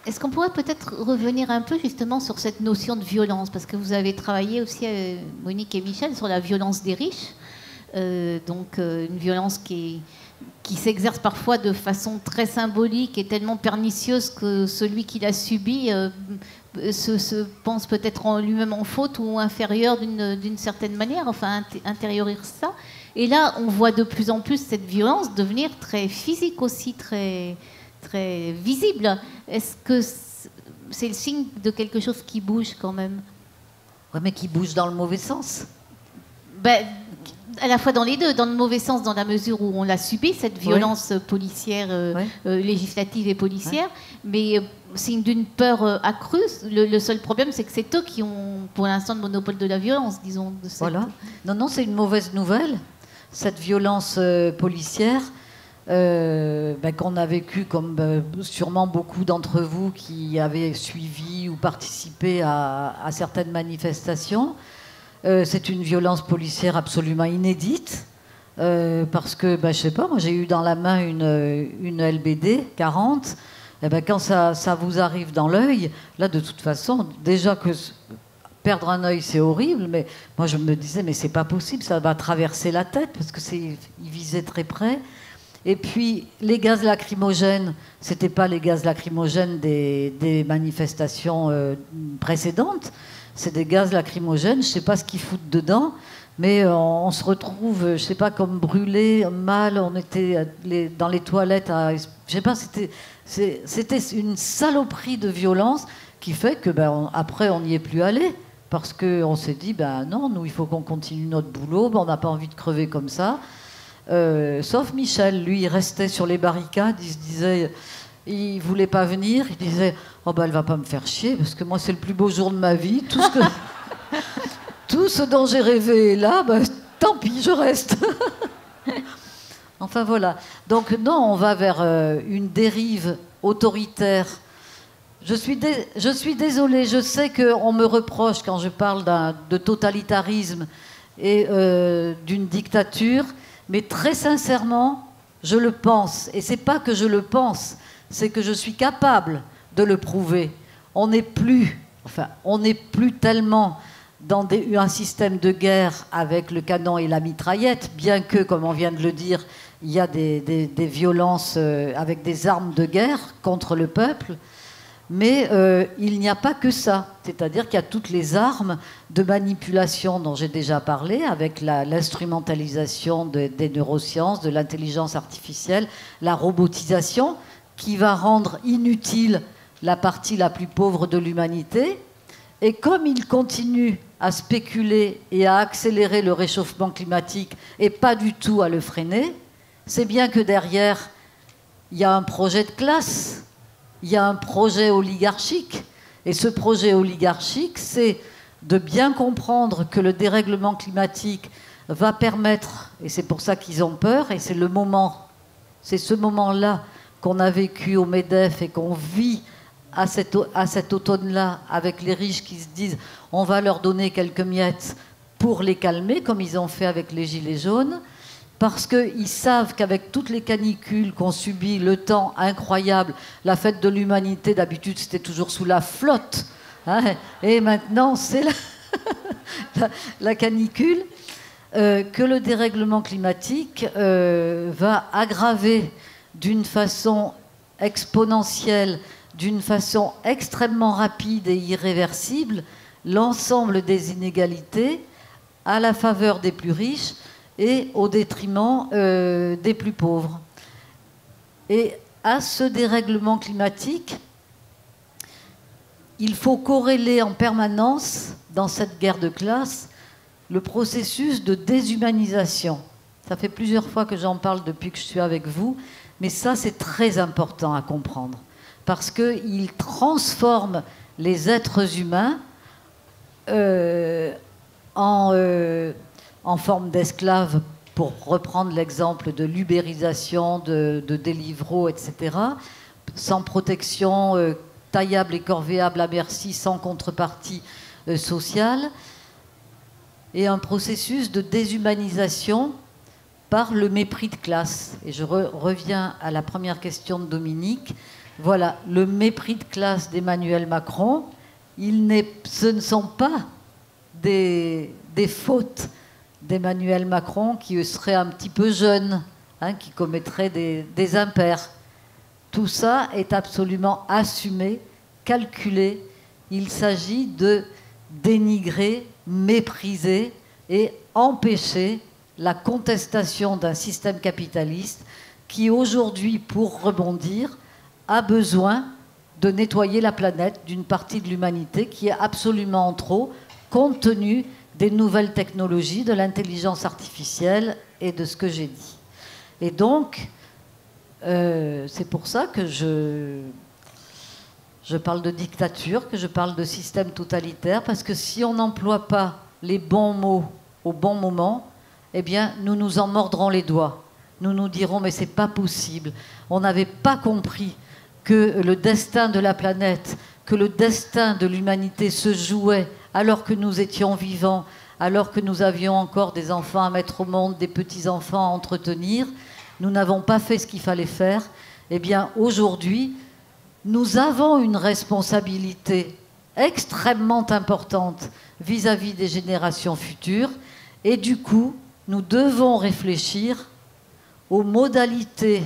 Est-ce qu'on pourrait peut-être revenir un peu justement sur cette notion de violence? Parce que vous avez travaillé aussi, Monique et Michel, sur la violence des riches. Une violence qui s'exerce parfois de façon très symbolique et tellement pernicieuse que celui qui l'a subie se pense peut-être en lui-même en faute ou inférieur d'une certaine manière, enfin intériorise ça. Et là, on voit de plus en plus cette violence devenir très physique aussi, très, très visible. Est-ce que c'est le signe de quelque chose qui bouge quand même? Ouais, mais qui bouge dans le mauvais sens. Ben, à la fois dans les deux, dans le mauvais sens, dans la mesure où on l'a subi, cette violence policière, législative et policière, mais signe d'une peur accrue. Le seul problème, c'est que c'est eux qui ont, pour l'instant, le monopole de la violence, disons. Voilà. Non, c'est une mauvaise nouvelle, cette violence policière qu'on a vécue, comme sûrement beaucoup d'entre vous qui avez suivi ou participé à certaines manifestations. C'est une violence policière absolument inédite, parce que, je sais pas, moi j'ai eu dans la main une LBD 40, quand ça vous arrive dans l'œil, là de toute façon, déjà que perdre un œil c'est horrible, mais moi je me disais, mais c'est pas possible, ça va traverser la tête, parce que il visait très près. Et puis les gaz lacrymogènes, c'était pas les gaz lacrymogènes des manifestations précédentes. C'est des gaz lacrymogènes, je ne sais pas ce qu'ils foutent dedans, mais on se retrouve, je ne sais pas, comme brûlés, mal, on était dans les toilettes, je ne sais pas, c'était une saloperie de violence qui fait que après on n'y est plus allé, parce qu'on s'est dit, non, nous il faut qu'on continue notre boulot, on n'a pas envie de crever comme ça. Sauf Michel, lui il restait sur les barricades, il se disait... Il voulait pas venir, il disait « Oh elle va pas me faire chier, parce que moi c'est le plus beau jour de ma vie, tout ce dont j'ai rêvé est là, tant pis, je reste. » Enfin voilà. Donc non, on va vers une dérive autoritaire. Je suis désolée, je sais qu'on me reproche quand je parle de totalitarisme et d'une dictature, mais très sincèrement, je le pense. Et c'est pas que je le pense, c'est que je suis capable de le prouver. On n'est plus tellement dans un système de guerre avec le canon et la mitraillette, bien que, comme on vient de le dire, il y a des violences avec des armes de guerre contre le peuple, mais il n'y a pas que ça. C'est-à-dire qu'il y a toutes les armes de manipulation dont j'ai déjà parlé, avec l'instrumentalisation des neurosciences, de l'intelligence artificielle, la robotisation, qui va rendre inutile la partie la plus pauvre de l'humanité. Et comme il continue à spéculer et à accélérer le réchauffement climatique et pas du tout à le freiner, c'est bien que derrière, il y a un projet de classe, il y a un projet oligarchique. Et ce projet oligarchique, c'est de bien comprendre que le dérèglement climatique va permettre, et c'est pour ça qu'ils ont peur, et c'est ce moment-là qu'on a vécu au MEDEF et qu'on vit à cet automne-là avec les riches qui se disent on va leur donner quelques miettes pour les calmer, comme ils ont fait avec les gilets jaunes, parce qu'ils savent qu'avec toutes les canicules qu'on subit, le temps incroyable, la fête de l'humanité, d'habitude c'était toujours sous la flotte, hein, et maintenant c'est la canicule, que le dérèglement climatique va aggraver d'une façon exponentielle, d'une façon extrêmement rapide et irréversible, l'ensemble des inégalités à la faveur des plus riches et au détriment des plus pauvres. Et à ce dérèglement climatique, il faut corréler en permanence, dans cette guerre de classe, le processus de déshumanisation. Ça fait plusieurs fois que j'en parle depuis que je suis avec vous, mais ça, c'est très important à comprendre, parce qu'il transforme les êtres humains en forme d'esclaves, pour reprendre l'exemple de l'ubérisation, de Deliveroo, etc., sans protection, taillables et corvéables à merci, sans contrepartie sociale, et un processus de déshumanisation par le mépris de classe. Et je reviens à la première question de Dominique. Voilà, le mépris de classe d'Emmanuel Macron, ce ne sont pas des fautes d'Emmanuel Macron qui serait un petit peu jeune, hein, qui commettrait des impairs. Tout ça est absolument assumé, calculé. Il s'agit de dénigrer, mépriser et empêcher la contestation d'un système capitaliste qui aujourd'hui, pour rebondir, a besoin de nettoyer la planète d'une partie de l'humanité qui est absolument en trop, compte tenu des nouvelles technologies, de l'intelligence artificielle et de ce que j'ai dit. Et donc, c'est pour ça que je parle de dictature, que je parle de système totalitaire, parce que si on n'emploie pas les bons mots au bon moment, eh bien, nous nous en mordrons les doigts. Nous nous dirons, mais c'est pas possible. On n'avait pas compris que le destin de la planète, que le destin de l'humanité se jouait alors que nous étions vivants, alors que nous avions encore des enfants à mettre au monde, des petits-enfants à entretenir. Nous n'avons pas fait ce qu'il fallait faire. Eh bien, aujourd'hui, nous avons une responsabilité extrêmement importante vis-à-vis des générations futures. Et du coup, nous devons réfléchir aux modalités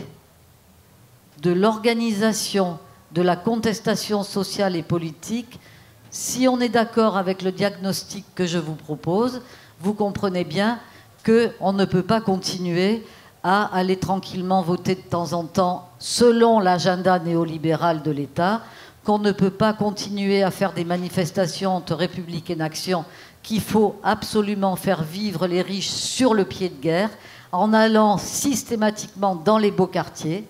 de l'organisation de la contestation sociale et politique. Si on est d'accord avec le diagnostic que je vous propose, vous comprenez bien qu'on ne peut pas continuer à aller tranquillement voter de temps en temps selon l'agenda néolibéral de l'État, qu'on ne peut pas continuer à faire des manifestations entre République et Action, qu'il faut absolument faire vivre les riches sur le pied de guerre, en allant systématiquement dans les beaux quartiers,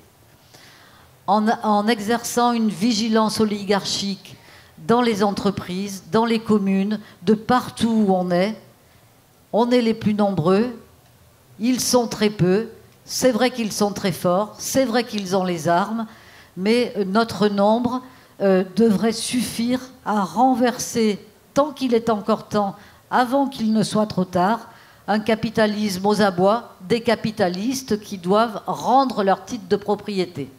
en exerçant une vigilance oligarchique dans les entreprises, dans les communes, de partout où on est. On est les plus nombreux, ils sont très peu, c'est vrai qu'ils sont très forts, c'est vrai qu'ils ont les armes, mais notre nombre devrait suffire à renverser, tant qu'il est encore temps, avant qu'il ne soit trop tard, un capitalisme aux abois, des capitalistes qui doivent rendre leur titre de propriété.